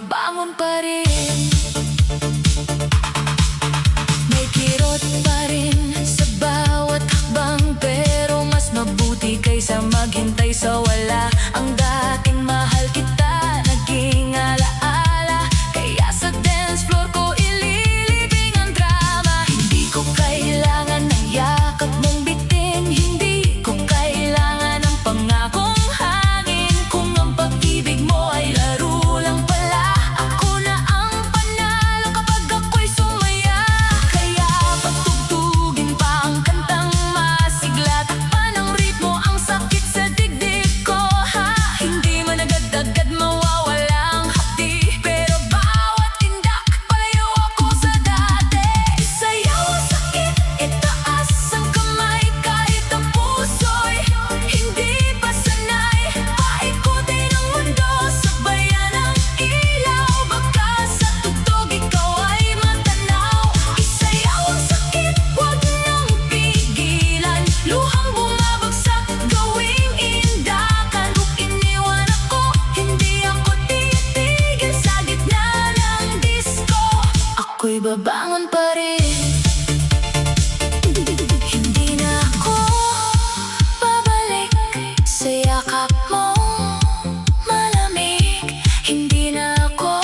babangon pa rin. May kirot pa rin sa bawat hakbang, pero mas mabuti kaysa maghintay sa wala. Ang dating mahal kita naging alaala, kaya sa dance floor ko ililibing ang drama. Hindi ko kailangan ng yakap mong bitin, hindi ko kailangan ng pangakong hangin. Kung ang pag-ibig mo ay laro lang pala, ako na ang panalo kapag ako'y sumaya. Kaya patugtugin pa ang kantang masigla, takpan ng ritmo ang sakit sa dibdib ko, ha. Hindi man agad-agad mawawala ang hapdi, pero bawat tindak palayo ako sa dati. Isayaw ang sakit, itaas ang kamay, kahit ang puso'y hindi pa sanay. Paikutin ang mundo, sabayan ang ilaw, baka sa tugtog ikaw ay matanaw. Isayaw ang sakit, huwag nang pigilan, luhang bumabagsak, gawing indakan. Kung iniwan ako, hindi ako titigil sa gitna ng disco, ako'y babangon pa rin. Hindi na ako babalik sa yakap mong malamig. Hindi na ako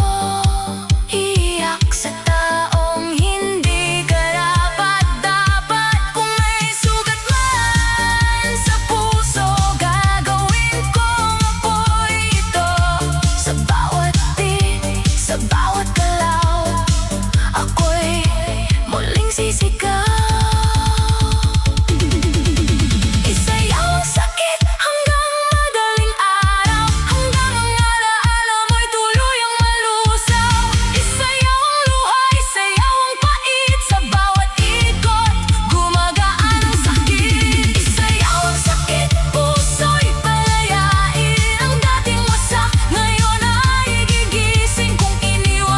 iiyak sa taong hindi karapat-dapat. Kung may sugat man sa puso, gagawin kong apoy ito. Sa bawat tinig, sa bawat galaw, ako'y muling sisigaw. Isayaw ang sakit hanggang madaling araw, hanggang ang alaala mo'y tuluyang malusaw. Isayaw ang luha, isayaw ang pait, sa bawat ikot gumagaan ang sakit. Isayaw ang sakit, puso'y palayain, ang dating wasak ngayon ay gigising. Kung iniwan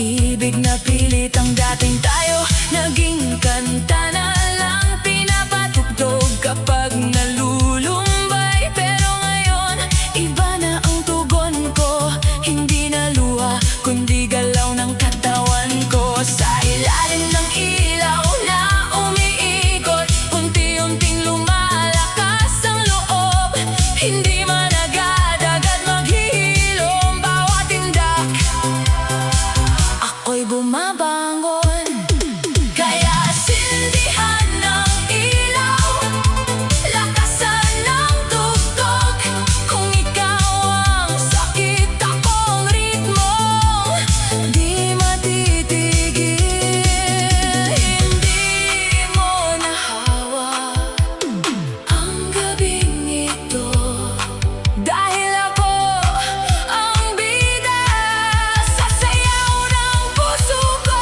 pag-ibig na pilit ang dating tayo. Naging kanta na lang pinapatugtog kapag nalulumbay. Pero ngayon, iba na ang tugon ko. Hindi na luha, kundi galaw ng katawan ko. Sa ilalim ng ilaw na umiikot, unti-unting lumalakas ang loob. Hindi man agad-agad maghihilom bawat tindak, ako'y bumabangon. Kaya sindihan ng ilaw, lakasan ng tugtog. Kung ikaw ang sakit, akong ritmo, di matitigil. Hindi mo nahawak ang gabing ito, dahil ako ang bida sa sayaw ng puso ko.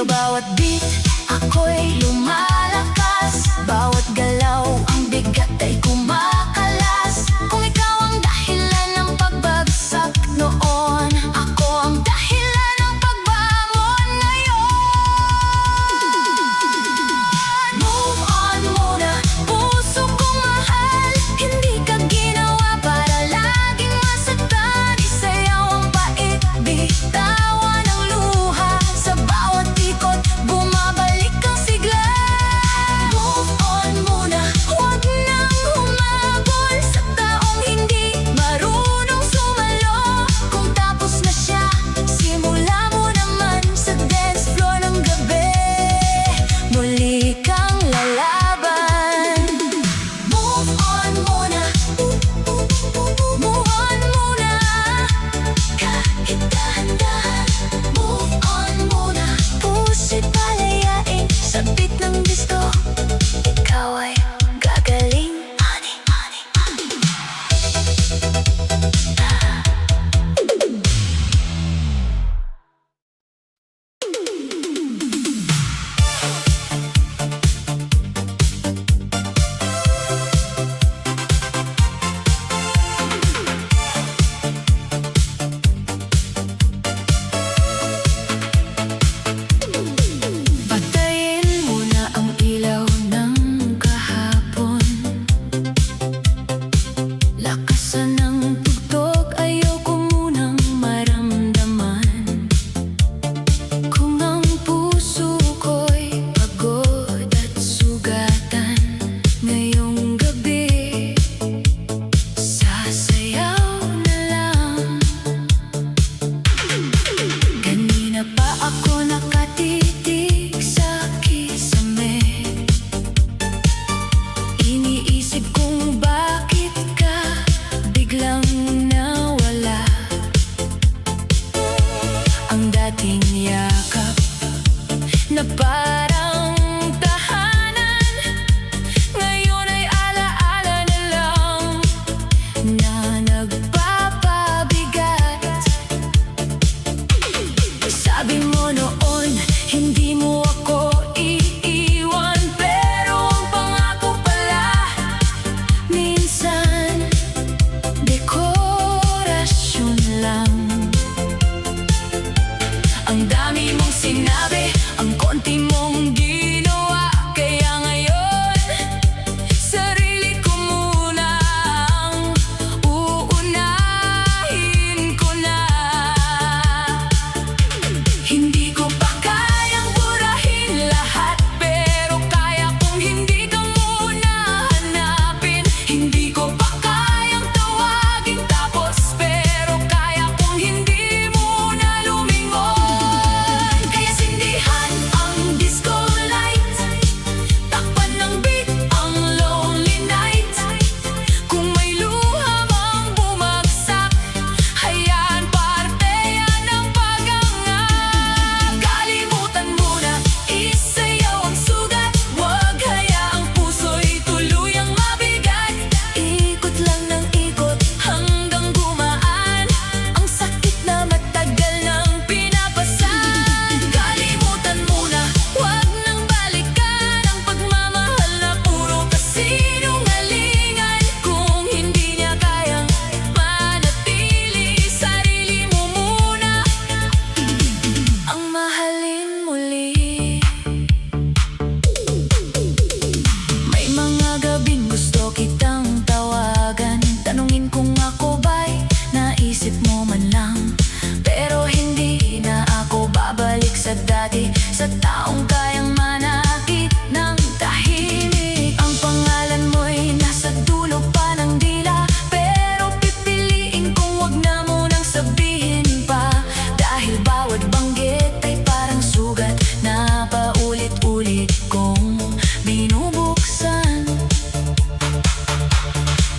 Pero bawat beat, ako'y lumalakas. Bawat galaw, ang bigat ay kumakalas. Kung ikaw ang dahilan ng pagbagsak noon, ako ang dahilan ng pagbangon ngayon. Move on muna, puso kong mahal. Hindi ka ginawa para laging masaktan. Isayaw ang pait, bitawan ang luha. Sa bawat ikot, bumabalik ang sigla. Move on muna, huwag nang humabol sa taong hindi marunong sumalo. Kung tapos na siya, simula mo naman sa dance floor ng gabi. Muli kang lalaban. Move on muna, move on muna. Kahit dahan-dahan, move on muna. Puso'y palayain, sabit ng disto. Ikaw ay gagaling, honey, honey, honey. Patayin mo na ang ilaw ng kahapon. Lakasan ng tugtog, ayoko munang maramdaman. Kung ang puso ko'y pagod at sugatan, ngayong gabi, sasayaw na lang. Kanina pa ako nakatitig sa kisame. Iniisip kung bakit ka biglang nawala. Ang dating yakap na parang tahanan, ngayon ay alaala na lang na nagpapabigat. Sabi mo noon, hindi mo ako iiwan. Pero ang pangako pala, minsan, dekorasyon lang. Ang dami mong sinabi, ang konti mong ginawa. Kaya ngayon, sarili ko muna ang uunahin ko na. Hindi ko pa kayang burahin lahat, pero kaya kong hindi ka muna hanapin. Hindi ko pa kayang tawagin tapos, pero kaya kong hindi muna lumingon. Kaya sindihan ang disco light, takpan ng beat ang lonely night. Kung may luha mang bumagsak, hayaan parte yan ng pagangat. Kalimutan mo na, isayaw ang sugat. Huwag hayaang puso'y tuluyang mabigat. Ikot lang ng ikot hanggang gumaan ang sakit na matagal nang pinapasan. Kalimutan mo na, huwag nang balikan ang pagmamahal na puro kasinungalingan. Kung hindi niya kayang manatili, sarili mo muna ang mahalin muli. May mga gabing gusto kitang tawagan, tanungin kung ako ba'y naisip mo man lang. Pero hindi na ako babalik sa dati, sa taong kayang manakit ng tahimik. Ang pangalan mo'y nasa dulo pa ng dila, pero pipiliin kong wag na munang sabihin pa. Dahil bawat banggit ay parang sugat na paulit-ulit kong binubuksan.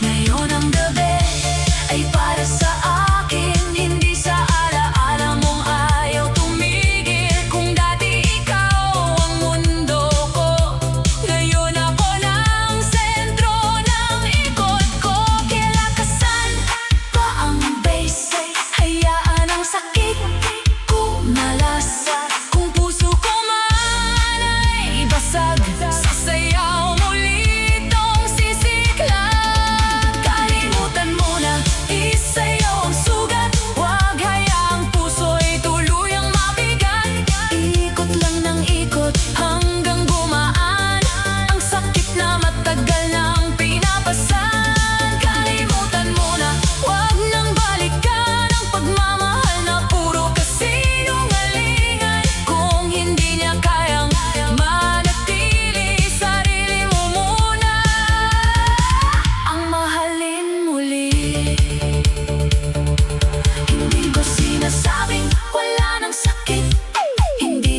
Ngayon ang gabi ay para sa akin, hindi sa alaala mong ayaw tumigil. Kung dati ikaw ang mundo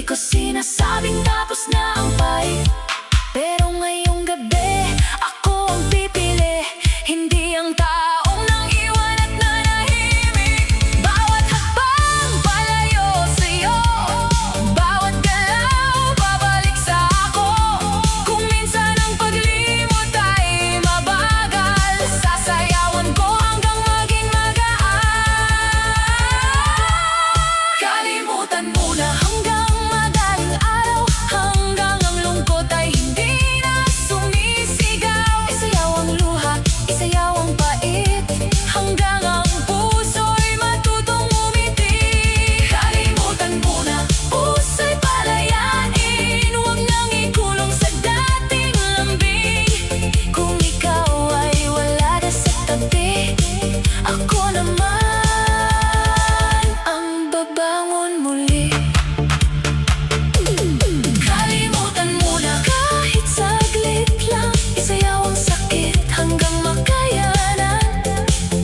Hindi ko sinasabing tapos na ang fight, pero ngayong gabi ako ang pipili. Hindi ang taong nang iwan at nanahimik. Bawat hakbang palayo sa'yo, bawat galaw babalik sa ako. Kung minsan ang paglimot ay mabagal, sasayawan ko hanggang maging magaan. Kalimutan mo na hanggang madaling araw, hanggang ang lungkot ay hindi na sumisigaw. Isayaw ang luha, isayaw ang pait, hanggang ang puso'y matutong umiti. Kalimutan mo na, puso'y palayain, huwag nang ikulong sa dating lambing. Kung ikaw ay wala na sa tabi, ako naman ang babangon muli. Kalimutan mo na kahit saglit lang, isayaw ang sakit hanggang makayanan.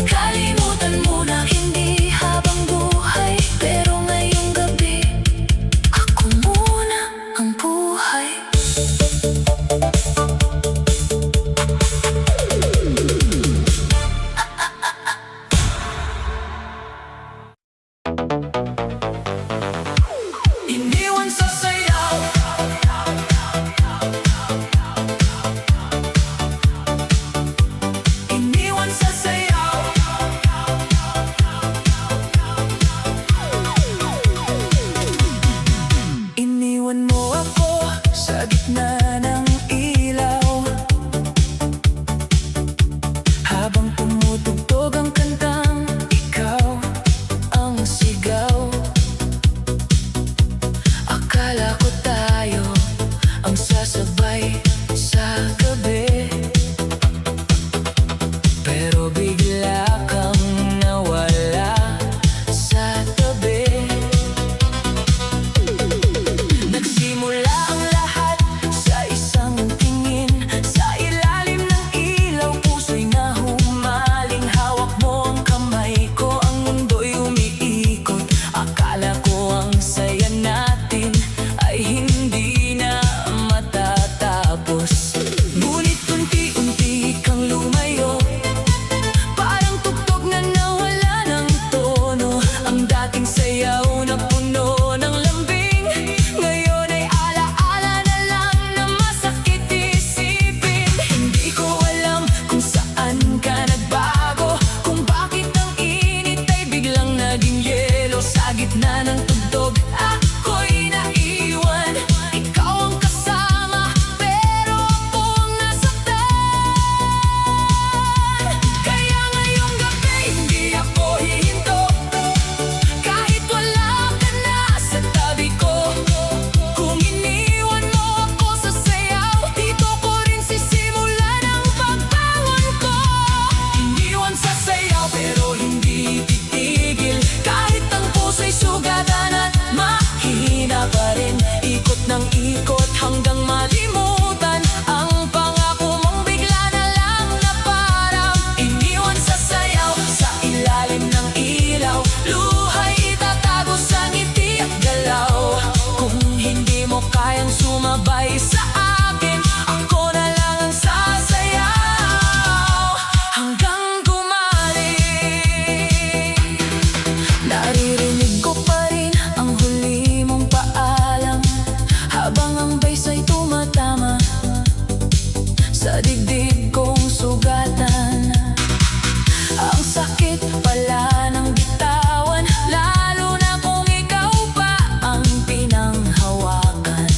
Kalimutan mo na hindi habang buhay, pero ngayong gabi ako muna ang buhay. Iniwan sa sayaw, iniwan sa sayaw. Iniwan mo ako sa gitna ng ilaw, habang tumutugtog ang kantang ikaw ang sigaw. Akala ko tayo ang sasabay sa gabi, pero bigla kang nawala sa tabi. Nagsimula ang lahat sa isang tingin, sa ilalim ng ilaw puso'y nahumaling. Hawak mo ang kamay ko, ang mundo'y umiikot. Akala ko ang saya natin ay hindi na matatapos, ngunit unti-unti kang lumayo, parang tugtog na nawala ng tono. Ang dating sayaw na puno ng lambing, ngayon ay alaala na lang na masakit isipin. Hindi ko alam kung saan ka nagbago, kung bakit ang init ay biglang naging yelo. Sa gitna ng tugtog ako'y naiwan, ikaw ang kasama pero akong nasaktan. Kaya ngayong gabi hindi ako hihinto, kahit wala ka na sa tabi ko. Kung iniwan mo ako sa sayaw, dito ko rin sisimulan ang pagbangon ko. Iniwan sa sayaw pero hindi titigil, kahit ang puso'y sugatan at mahina pa rin. Ikot ng ikot hanggang malimutan ang pangako mong bigla na lang naparang. Iniwan sa sayaw, sa ilalim ng ilaw, luha'y itatago sa ngiti at galaw. Kung hindi mo kayang sumabay sa akin, ako na lang ang sasayaw hanggang gumaling. Naririnig ko pa rin ang huli mong paalam, habang ang baysa'y tumatama sa dibdib kong sugatan. Ang sakit pala ng bitawan, lalo na kung ikaw pa ang pinanghawakan.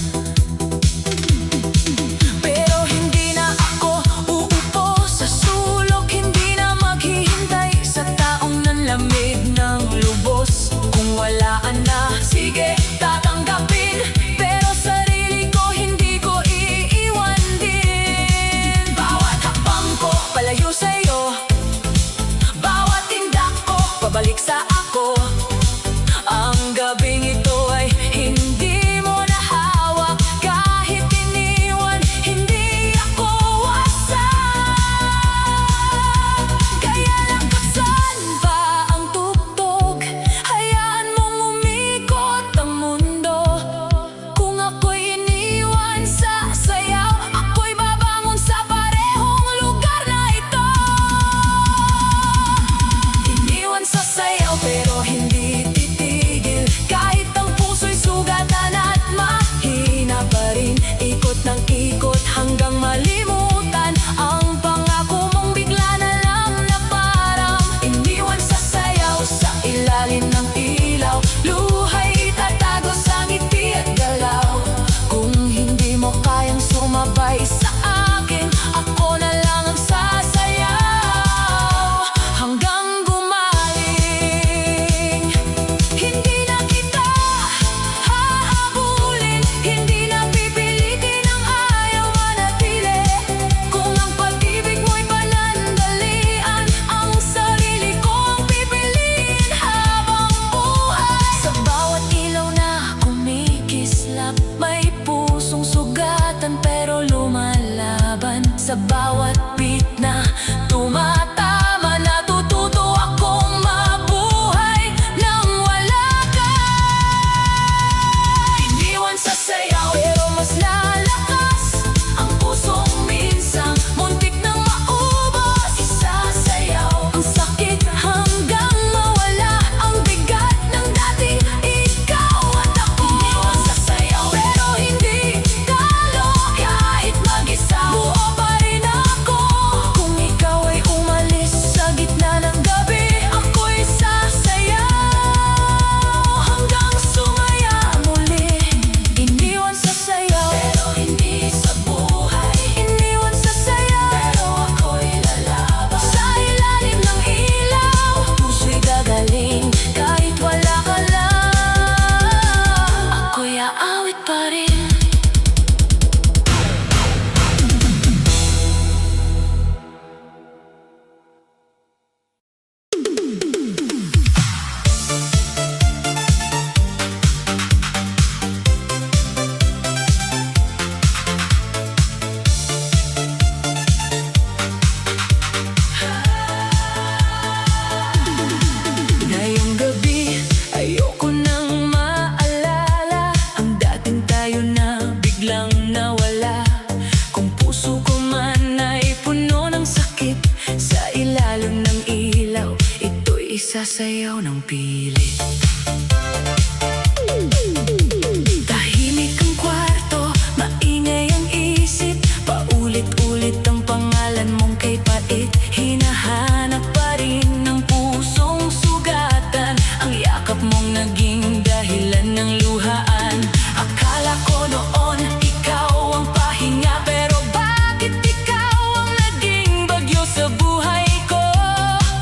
Sa bawat beat na tumatama, natututo akong mabuhay nang wala ka. Iniwan sa sayaw pero mas lalakas ang pusong minsang muntik nang maubos. Isasayaw ang sakit hanggang mawala ang bigat ng dating ikaw at ako. Iniwan sa sayaw pero hindi talo kahit mag-isa. Buo pa rin ako kung ikaw ay umalis sa gitna ng gabi. Ako'y sasayaw hanggang sumaya muli. Iniwan sa sayaw pero hindi sa buhay. Iniwan sa sayaw pero ako'y lalaban. Sa ilalim ng ilaw, puso'y gagaling kahit wala ka lang. Ako'y aawit pa rin. Ngayong gabi, ayoko nang maalala ang dating tayo na biglang nawala. Kung puso ko man ay puno ng sakit, sa ilalim ng ilaw, ito'y isasayaw ng pilit. Tahimik ang kwarto, maingay ang isip, paulit-ulit ang pangalan mong kay pait. Hinahanap pa rin ng pusong sugatan, ang yakap mong naging dahilan ng luhaan. Akala ko noon ikaw ang pahinga, pero bakit ikaw ang naging bagyo sa buhay ko?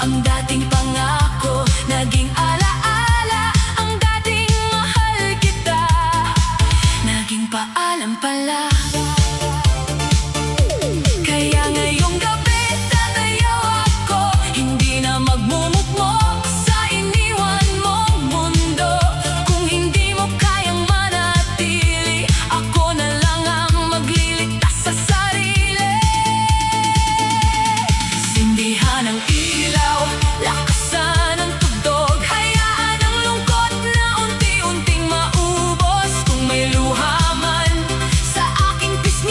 Ang dating pangako naging alaala, ang dating mahal kita naging paalam pala. Kaya ngayong gabi tatayo ako, hindi na magmumukmok sa iniwan mong mundo. Kung hindi mo kayang manatili, ako na lang ang magliligtas sa sarili. Sindihan ang ilaw, lakasan ang tugtog, hayaan ang lungkot na unti-unting maubos. Kung may luha man sa aking pisngi,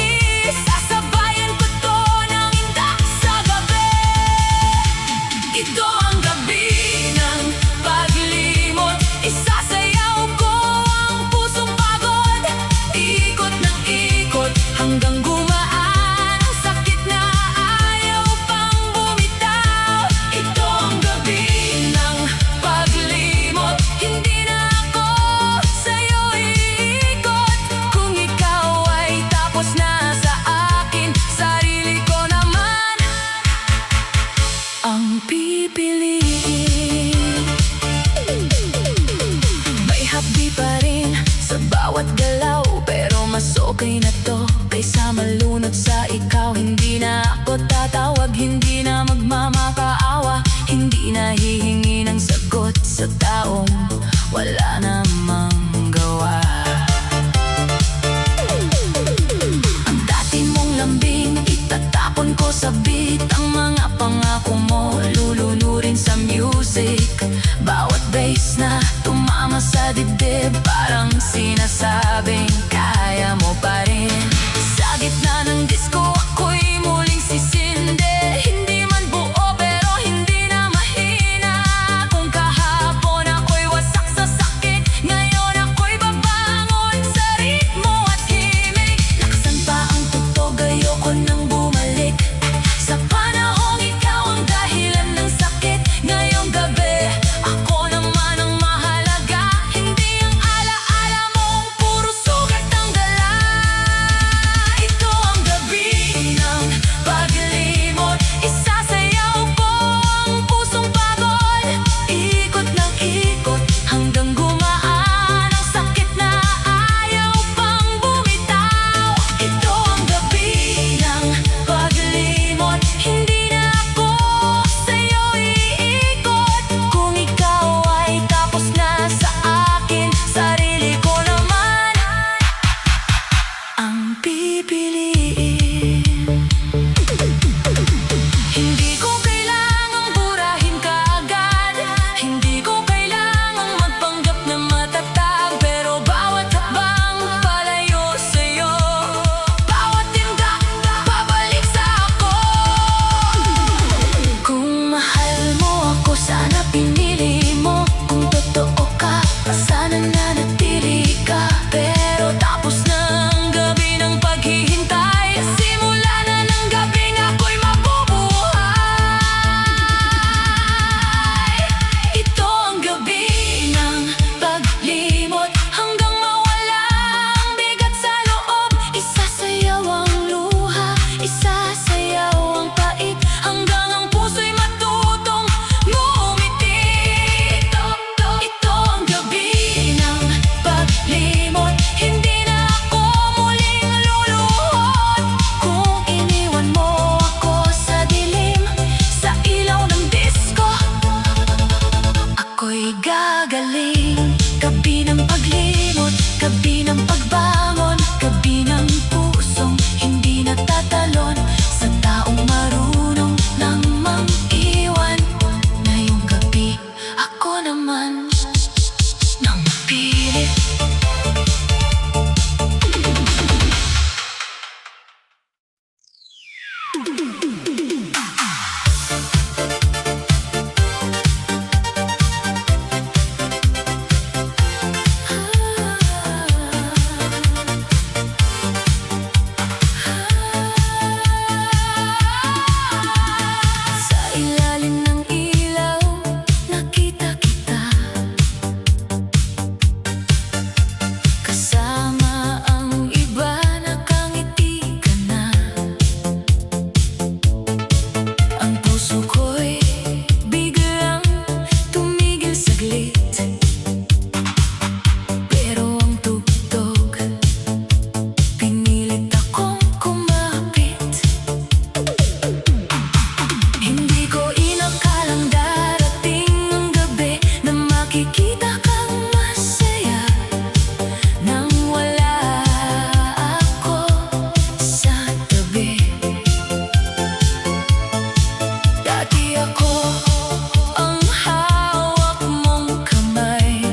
Sa ilalim ng ilaw, nakita kita. Kasama ang iba, nakangiti ka na. Ang puso ko'y biglang tumigil saglit. Pero ang tugtog, pinilit akong kumapit. Hindi ko inakalang darating ang gabi na makikita kang masaya nang wala ako sa tabi. Dati ako ang hawak mong kamay.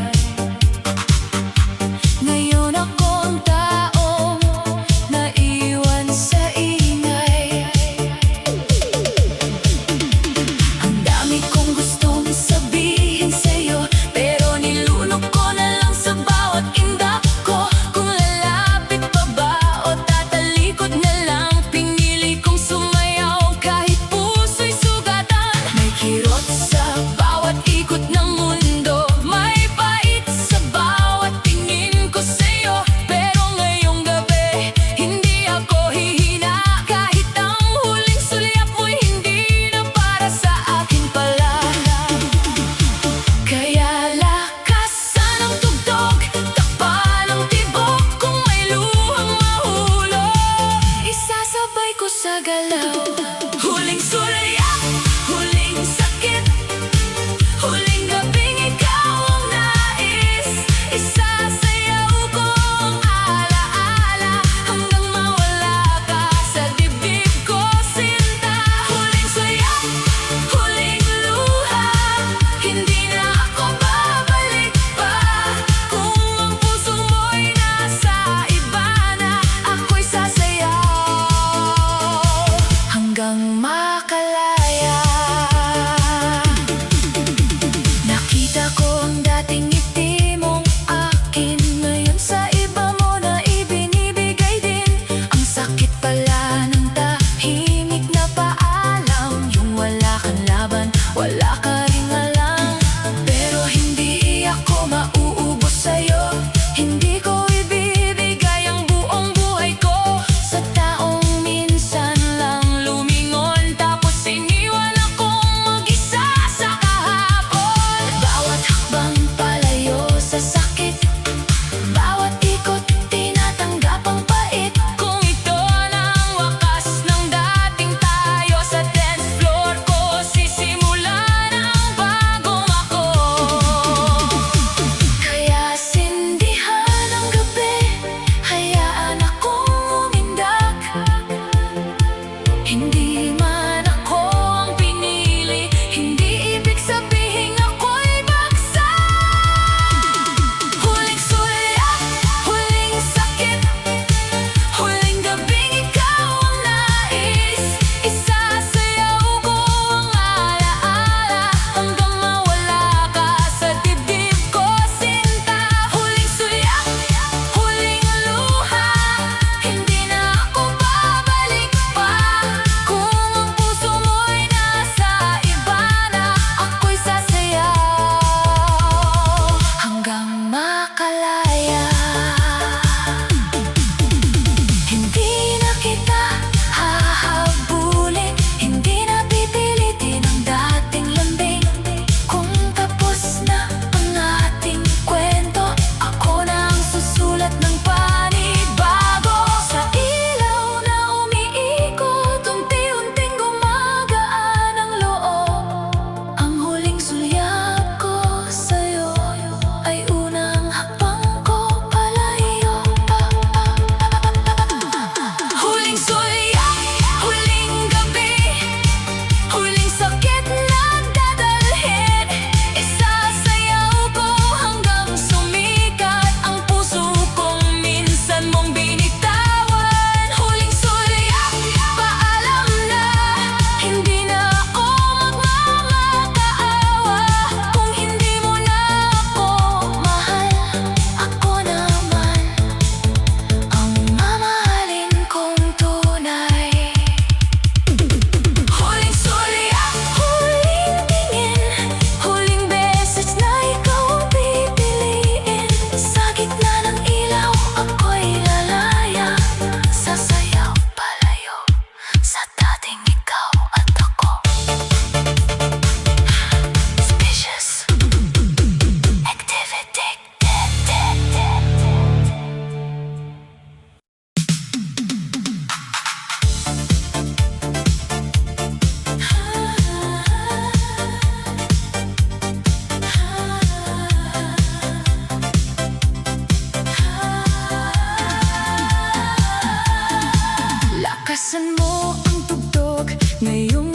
Ngayon ako ang taong naiwan sa ingay. Ang dami kong gustong sabihin sa'yo, pero nilunok ko na lang sa bawat indak ko. Kung lalapit pa ba o tatalikod na lang, pinili kong sumayaw kahit puso'y sugatan. May kirot sa bawat ikot ng mundo, may bait sa bawat tingin ko sa'yo. Pero ngayong gabi, hindi ako hihina, kahit ang huling sulyap mo'y hindi na para sa akin pala. Kaya lakasan ang tugtog, takpan ang tibok, kung may luhang mahulog, isasabay ko sa galaw. Huling sulyap, huling sakit, huling gabing ikaw ang nais. Isasayaw ko ang alaala hanggang mawala ka sa dibdib ko, sinta. Huling sulyap, huling luha, hindi na ako babalik pa. Kung ang puso mo'y nasa iba na, ako'y sasayaw hanggang Takasan mo ang tugtog ngayong